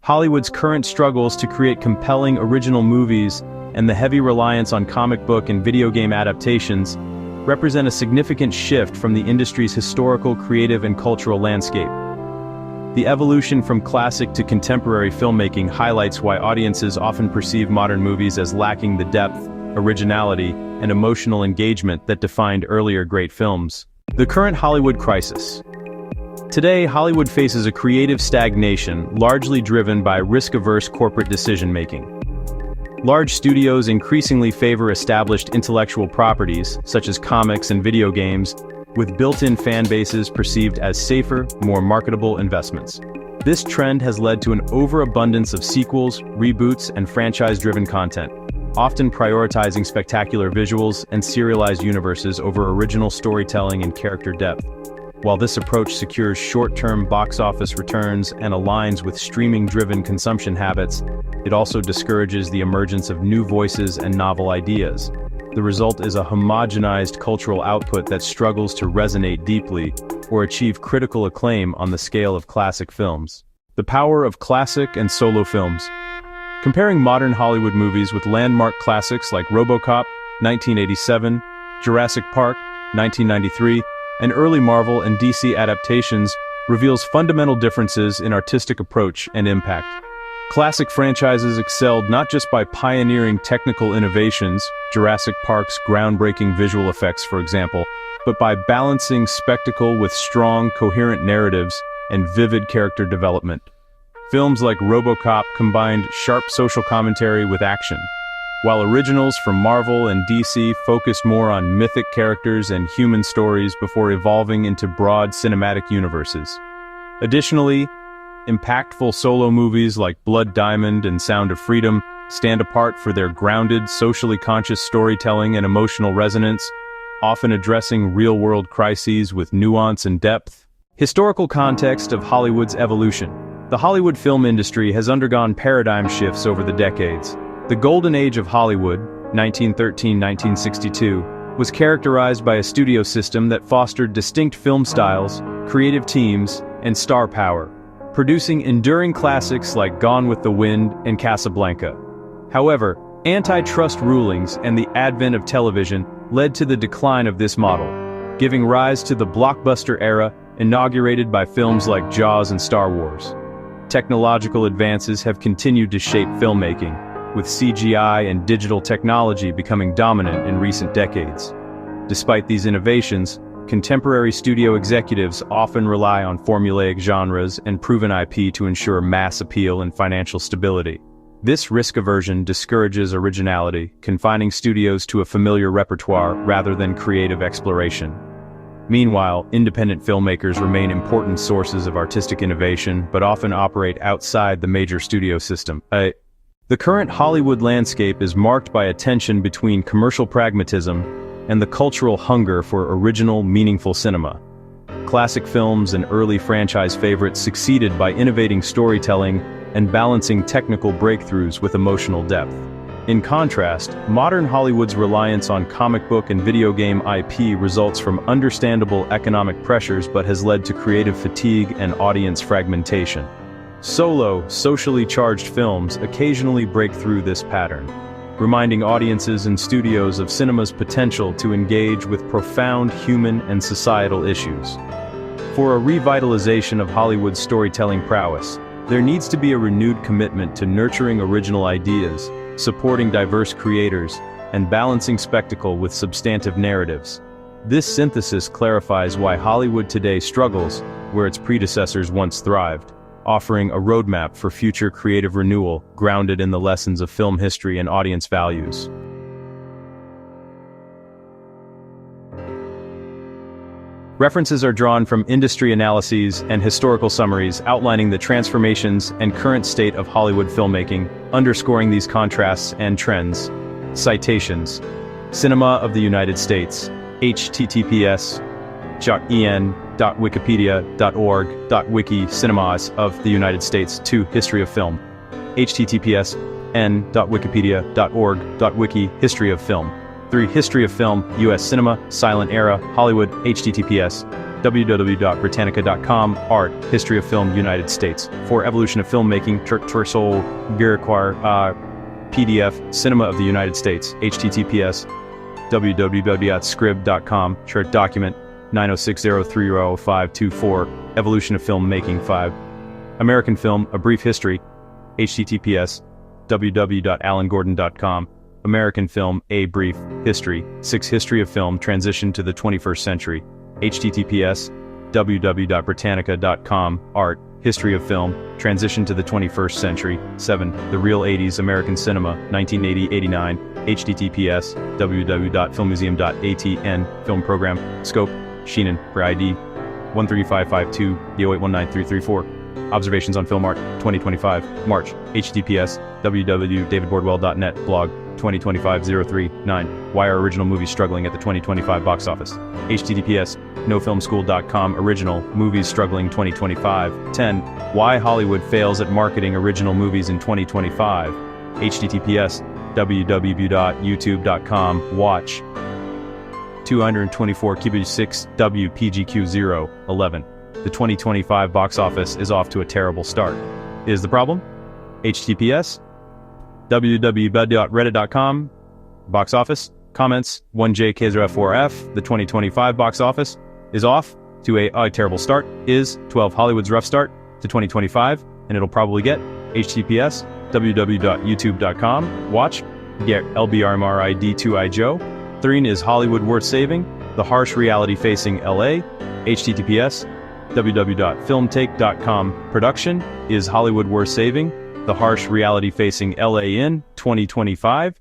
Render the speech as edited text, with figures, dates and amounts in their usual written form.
Hollywood's current struggles to create compelling original movies and the heavy reliance on comic book and video game adaptations represent a significant shift from the industry's historical, creative, and cultural landscape. The evolution from classic to contemporary filmmaking highlights why audiences often perceive modern movies as lacking the depth, originality, and emotional engagement that defined earlier great films. The current Hollywood crisis. Today, Hollywood faces a creative stagnation largely driven by risk-averse corporate decision-making. Large studios increasingly favor established intellectual properties, such as comics and video games, with built-in fan bases perceived as safer, more marketable investments. This trend has led to an overabundance of sequels, reboots, and franchise-driven content, often prioritizing spectacular visuals and serialized universes over original storytelling and character depth. While this approach secures short-term box office returns and aligns with streaming-driven consumption habits, it also discourages the emergence of new voices and novel ideas. The result is a homogenized cultural output that struggles to resonate deeply or achieve critical acclaim on the scale of classic films. The power of classic and solo films. Comparing modern Hollywood movies with landmark classics like RoboCop, 1987, Jurassic Park, 1993, and early Marvel and DC adaptations reveals fundamental differences in artistic approach and impact. Classic franchises excelled not just by pioneering technical innovations, Jurassic Park's groundbreaking visual effects for example, but by balancing spectacle with strong, coherent narratives and vivid character development. Films like RoboCop combined sharp social commentary with action, while originals from Marvel and DC focused more on mythic characters and human stories before evolving into broad cinematic universes. Additionally, impactful solo movies like Blood Diamond and Sound of Freedom stand apart for their grounded, socially conscious storytelling and emotional resonance, often addressing real-world crises with nuance and depth. Historical context of Hollywood's evolution. The Hollywood film industry has undergone paradigm shifts over the decades. The golden age of Hollywood, 1913–1962, was characterized by a studio system that fostered distinct film styles, creative teams, and star power, producing enduring classics like Gone with the Wind and Casablanca. However, antitrust rulings and the advent of television led to the decline of this model, giving rise to the blockbuster era inaugurated by films like Jaws and Star Wars. Technological advances have continued to shape filmmaking, with CGI and digital technology becoming dominant in recent decades. Despite these innovations, contemporary studio executives often rely on formulaic genres and proven IP to ensure mass appeal and financial stability. This risk aversion discourages originality, confining studios to a familiar repertoire rather than creative exploration. Meanwhile, independent filmmakers remain important sources of artistic innovation, but often operate outside the major studio system. The current Hollywood landscape is marked by a tension between commercial pragmatism and the cultural hunger for original, meaningful cinema. Classic films and early franchise favorites succeeded by innovating storytelling and balancing technical breakthroughs with emotional depth. In contrast, modern Hollywood's reliance on comic book and video game IP results from understandable economic pressures but has led to creative fatigue and audience fragmentation. Solo, socially charged films occasionally break through this pattern, reminding audiences and studios of cinema's potential to engage with profound human and societal issues. For a revitalization of Hollywood's storytelling prowess, there needs to be a renewed commitment to nurturing original ideas, supporting diverse creators, and balancing spectacle with substantive narratives. This synthesis clarifies why Hollywood today struggles where its predecessors once thrived, offering a roadmap for future creative renewal grounded in the lessons of film history and audience values. References are drawn from industry analyses and historical summaries outlining the transformations and current state of Hollywood filmmaking, underscoring these contrasts and trends. Citations: Cinema of the United States, https://en.wikipedia.org.wiki Cinemas of the United States 2 History of Film, https://n.wikipedia.org.wiki History of Film. 3 History of Film, U.S. Cinema, Silent Era, Hollywood, https www.britannica.com. Art, History of Film, United States. For Evolution of Filmmaking, Tursol, Giriquar, PDF, Cinema of the United States. https www.scrib.com. Short document 906030524. Evolution of Filmmaking 5. American Film, A Brief History. https www.alangordon.com. American Film, A Brief History. 6. History of Film, Transition to the 21st Century. https www.britannica.com. Art, History of Film, Transition to the 21st Century. 7. The Real 80s American Cinema, 1980-89. https www.filmmuseum.atn. Film Program, Scope, Sheenan, for ID 13552 D0819334. Observations on Film Art, 2025, March. https www.davidbordwell.net. Blog, 2025-03-9. Why are original movies struggling at the 2025 box office? https nofilmschool.com. Original movies struggling 2025. 10. Why Hollywood fails at marketing original movies in 2025. https www.youtube.com. Watch 224 Q6 WPGQ 011. The 2025 box office is off to a terrible start. Is the problem? https www.reddit.com. Box office. Comments 1JK0F4F. The 2025 box office is off to a terrible start. Is 12 Hollywood's rough start to 2025, and it'll probably get https www.youtube.com. Watch get LBRMRID2I Joe. 3. Is Hollywood worth saving? The harsh reality facing LA. https www.filmtake.com. Production. Is Hollywood worth saving? The harsh reality facing LA in 2025.